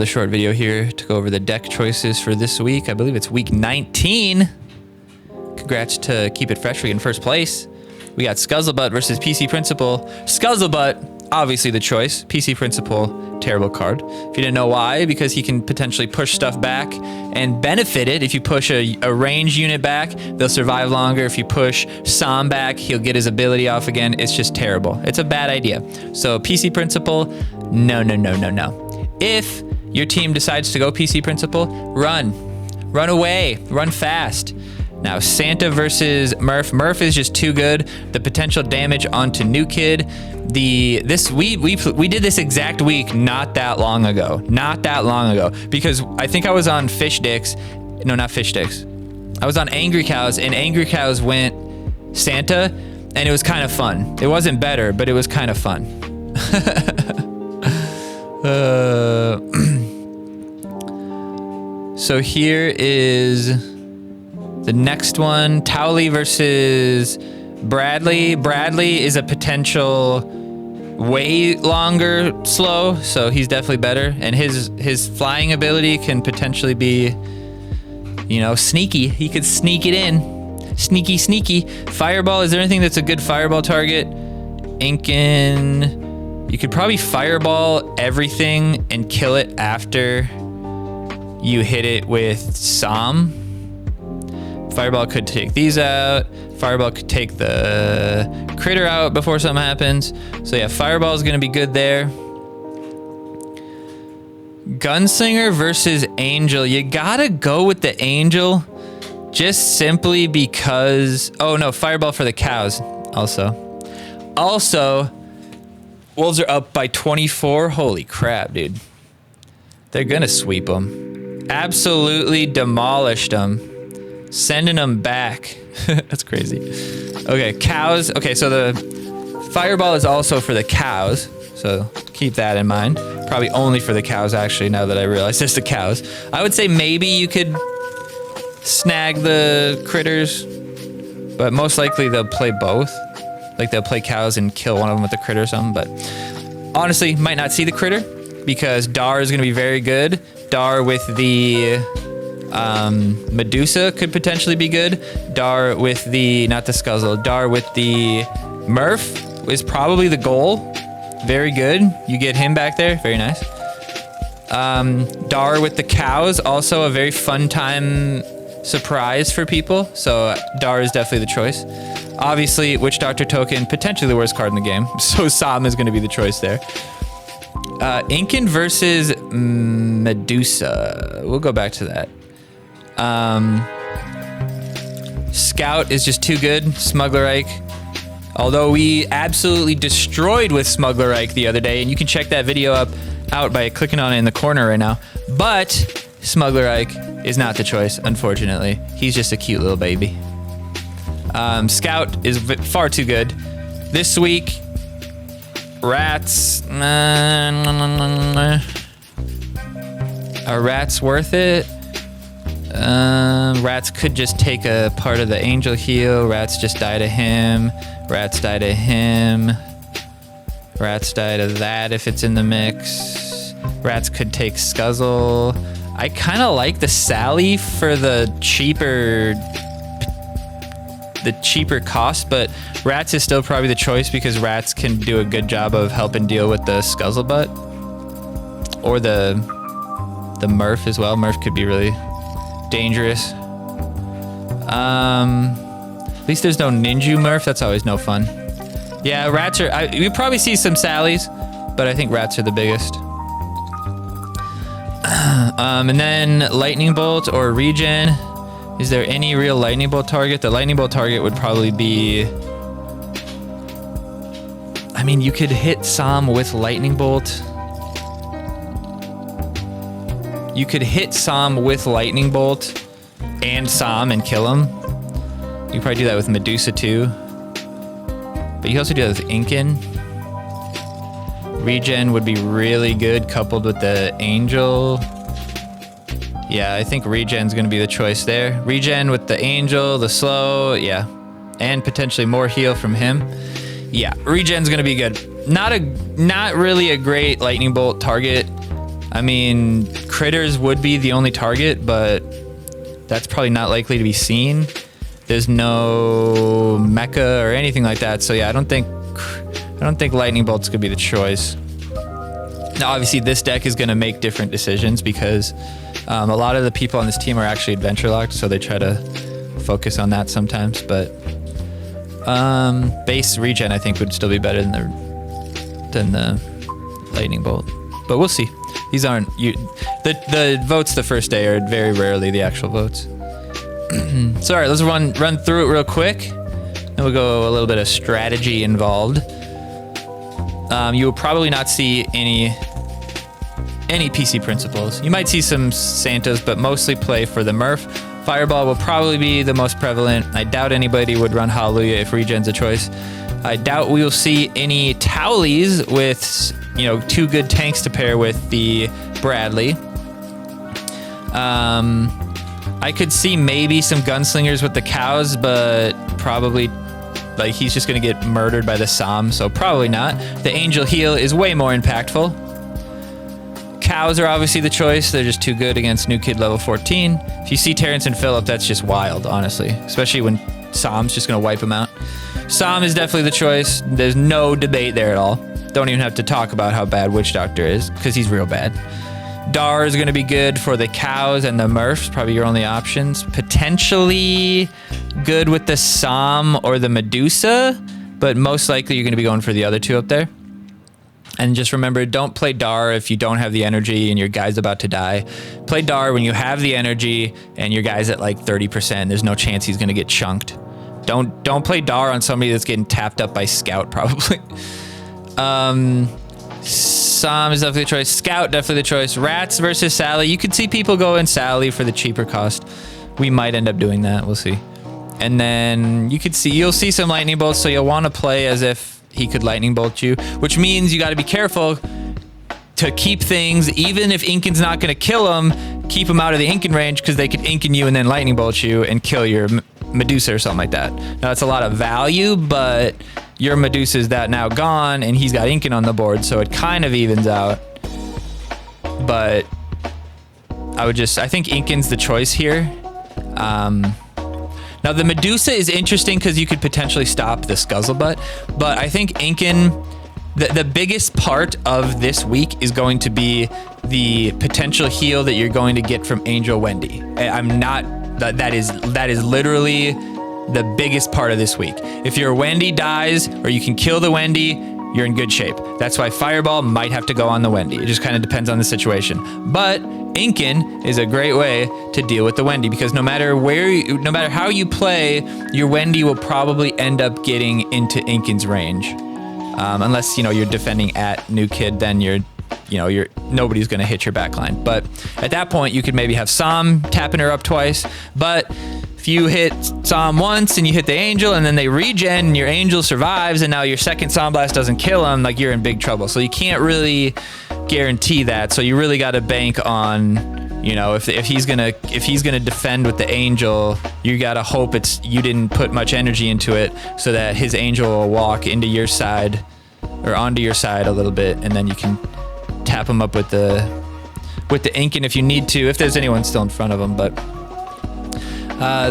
another short video here to go over the deck choices for this week. I believe it's week 19. Congrats to Keep It Fresh for getting first place. We got Scuzzlebutt versus PC Principal. Scuzzlebutt, obviously the choice. PC Principal, terrible card. If you didn't know why, because he can potentially push stuff back and benefit it. If you push a range unit back, they'll survive longer. If you push Sam back, he'll get his ability off again. It's just terrible. It's a bad idea. So PC Principal, no. If your team decides to go PC Principal, run away, run fast. Now, Santa versus Murph. Murph is just too good. The potential damage onto New Kid. We did this exact week not that long ago. Because I think I was on Fish Dicks. No, not Fish Dicks. I was on Angry Cows, and Angry Cows went Santa, and it was kind of fun. It wasn't better, but it was kind of fun. So here is the next one, Towley versus Bradley. Bradley is a potential way longer slow, so he's definitely better. And his flying ability can potentially be, sneaky. He could sneak it in. Sneaky. Fireball, is there anything that's a good fireball target? Inkin. You could probably fireball everything and kill it after you hit it with Sam. Fireball could take these out. Fireball could take the critter out before something happens. So yeah, Fireball is going to be good there. Gunslinger versus Angel. You gotta go with the Angel just simply because... Oh no, Fireball for the cows also. Wolves are up by 24. Holy crap, dude. They're going to sweep them. Absolutely demolished them. Sending them back. That's crazy. Okay, cows. Okay, so the fireball is also for the cows. So keep that in mind. Probably only for the cows, actually, now that I realize it's the cows. I would say maybe you could snag the critters, but most likely they'll play both. Like they'll play cows and kill one of them with the critter or something. But honestly, might not see the critter because Dar is going to be very good. Dar with the... Medusa could potentially be good. Dar with the, not the Scuzzle, Dar with the Murph is probably the goal. Very good. You get him back there. Very nice. Dar with the cows, also a very fun time surprise for people. So Dar is definitely the choice. Obviously, Witch Doctor token, potentially the worst card in the game. So Sam is going to be the choice there. Inkin versus Medusa. We'll go back to that. Scout is just too good. Smuggler Ike. Although we absolutely destroyed with Smuggler Ike the other day, and you can check that video out by clicking on it in the corner right now. But Smuggler Ike is not the choice, unfortunately. He's just a cute little baby. Scout is far too good. This week, Rats. Are Rats worth it? Rats could just take a part of the Angel heal. Rats just die to him. Rats die to him. Rats die to that if it's in the mix. Rats could take Scuzzle. I kind of like the Sally for the cheaper cost, but Rats is still probably the choice because Rats can do a good job of helping deal with the Scuzzlebutt. Or the Murph as well. Murph could be really dangerous. At least there's no Ninja Murph. That's always no fun. Yeah, Rats are... you probably see some Sallys, but I think Rats are the biggest. And then Lightning Bolt or Regen. Is there any real Lightning Bolt target? The Lightning Bolt target would probably be... I mean, you could hit Sam with Lightning Bolt. You could hit Sam with Lightning Bolt and Sam and kill him. You could probably do that with Medusa too. But you can also do that with Inkin. Regen would be really good coupled with the Angel. Yeah, I think Regen's going to be the choice there. Regen with the Angel, the slow, yeah. And potentially more heal from him. Yeah, Regen's going to be good. Not really a great Lightning Bolt target. I mean, critters would be the only target, but that's probably not likely to be seen. There's no mecha or anything like that. So yeah, I don't think lightning bolt's gonna be the choice. Now, obviously, this deck is gonna make different decisions because a lot of the people on this team are actually adventure locked, so they try to focus on that sometimes. But base regen, I think, would still be better than the lightning bolt. But we'll see. These aren't the votes the first day are very rarely the actual votes. So all right, let's run through it real quick. Then we'll go a little bit of strategy involved. You will probably not see any PC principles. You might see some Santos, but mostly play for the Murph. Fireball will probably be the most prevalent. I doubt anybody would run Hallelujah if regen's a choice. I doubt we will see any Towlies with, you know, 2 good tanks to pair with the Bradley. I could see maybe some gunslingers with the cows, but probably like he's just gonna get murdered by the Psalm, so probably not. The Angel Heal is way more impactful. Cows are obviously the choice. They're just too good against New Kid level 14. If you see Terrence and Phillip, that's just wild, honestly. Especially when Psalm's just gonna wipe him out. Psalm is definitely the choice. There's no debate there at all. Don't even have to talk about how bad Witch Doctor is, because he's real bad. Dar is going to be good for the cows and the Murphs, probably your only options. Potentially good with the Psalm or the Medusa, but most likely you're going to be going for the other 2 up there. And just remember, don't play Dar if you don't have the energy and your guy's about to die. Play Dar when you have the energy and your guy's at like 30%. There's no chance he's going to get chunked. Don't play Dar on somebody that's getting tapped up by Scout, probably. Psalm is definitely the choice. Scout, definitely the choice. Rats versus Sally. You could see people go in Sally for the cheaper cost. We might end up doing that. We'll see. And then you'll see some lightning bolts, so you'll want to play as if he could lightning bolt you, which means you got to be careful to keep things, even if Inkin's not going to kill him, keep him out of the Inkin range, because they could Inkin you and then lightning bolt you and kill your Medusa or something like that. Now, that's a lot of value, but your Medusa is now gone, and he's got Inkin on the board, so it kind of evens out. But I think Inkin's the choice here. Now, the Medusa is interesting because you could potentially stop the Scuzzlebutt, but I think Inkin, the biggest part of this week is going to be the potential heal that you're going to get from Angel Wendy. That is literally the biggest part of this week. If your Wendy dies or you can kill the Wendy, you're in good shape. That's why Fireball might have to go on the Wendy. It just kind of depends on the situation. But Inkin is a great way to deal with the Wendy, because no matter how you play, your Wendy will probably end up getting into Inkin's range. Unless, you're defending at New Kid, then nobody's gonna hit your backline. But at that point, you could maybe have Psalm tapping her up twice. But if you hit Psalm once and you hit the Angel and then they regen and your Angel survives and now your second Psalm Blast doesn't kill him, like, you're in big trouble. So you can't really guarantee that. So you really got to bank on, if he's gonna defend with the Angel, you got to hope you didn't put much energy into it, so that his Angel will walk into your side or onto your side a little bit, and then you can tap him up with the Inkin if you need to, if there's anyone still in front of him. But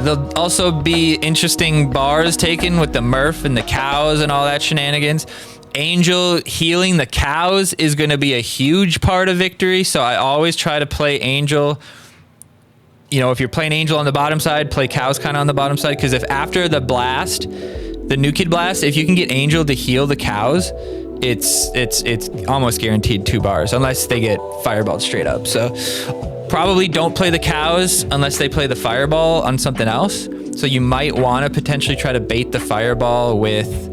there'll also be interesting bars taken with the Murph and the cows and all that shenanigans. Angel healing the cows is going to be a huge part of victory, so I always try to play Angel. If you're playing Angel on the bottom side, play cows kind of on the bottom side, because if after the blast, the New Kid blast, if you can get Angel to heal the cows, it's almost guaranteed 2 bars, unless they get fireballed straight up. So probably don't play the cows unless they play the fireball on something else. So you might want to potentially try to bait the fireball with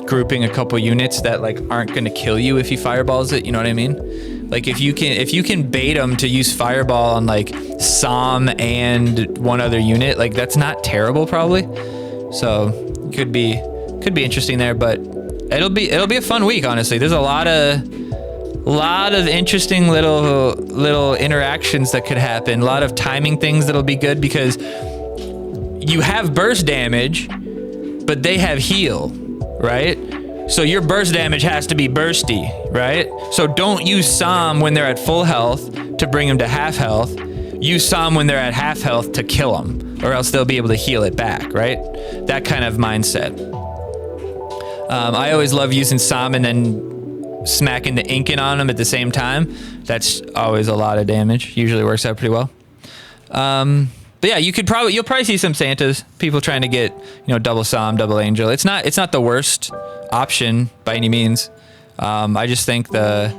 grouping a couple units that aren't going to kill you if he fireballs it. You know what I mean? Like, if you can bait them to use fireball on Psalm and one other unit, that's not terrible probably. So could be interesting there, but it'll be a fun week, honestly. There's a lot of interesting little interactions that could happen. A lot of timing things that'll be good, because you have burst damage, but they have heal, right? So your burst damage has to be bursty, right? So don't use Psalm when they're at full health to bring them to half health. Use Psalm when they're at half health to kill them, or else they'll be able to heal it back, right? That kind of mindset. I always love using Psalm and then smacking the Incan on them at the same time. That's always a lot of damage. Usually works out pretty well. But yeah, you'll probably see some Santas, people trying to get, double Psalm, double Angel. It's not the worst option by any means. I just think the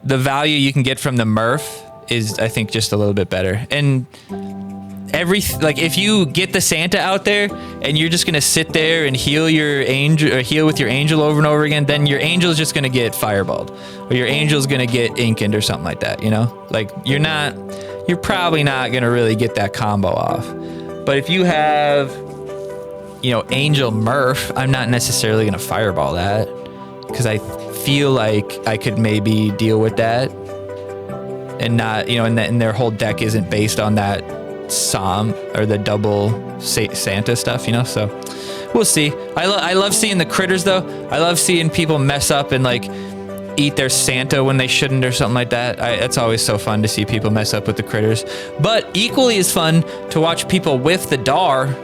value you can get from the Murph is, I think, just a little bit better. And if you get the Santa out there and you're just gonna sit there and heal your angel, or heal with your angel over and over again, then your angel's just gonna get fireballed, or your angel's gonna get inkened or something like that. Like you're probably not gonna really get that combo off. But if you have, Angel Murph, I'm not necessarily gonna fireball that, because I feel like I could maybe deal with that, and not, and their whole deck isn't based on that Psalm or the double Santa stuff, so we'll see. I love seeing the critters though. I love seeing people mess up and like eat their Santa when they shouldn't or something like that. It's always so fun to see people mess up with the critters, but equally as fun to watch people whiff the Dar.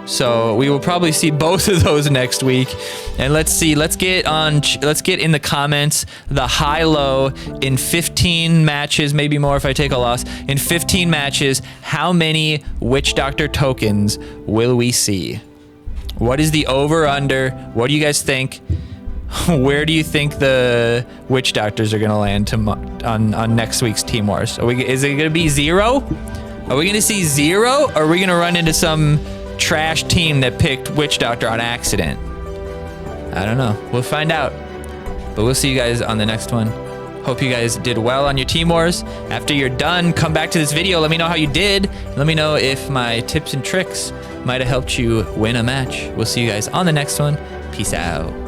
So we will probably see both of those next week. And let's get in the comments the high-low in 15 matches, maybe more if I take a loss. In 15 matches, how many Witch Doctor tokens will we see? What is the over-under? What do you guys think? Where do you think the Witch Doctors are going to land on next week's Team Wars? Is it going to be 0? Are we going to see 0? Or are we going to run into some trash team that picked Witch Doctor on accident? I don't know. We'll find out. But we'll see you guys on the next one. Hope you guys did well on your Team Wars. After you're done, come back to this video. Let me know how you did. Let me know if my tips and tricks might have helped you win a match. We'll see you guys on the next one. Peace out.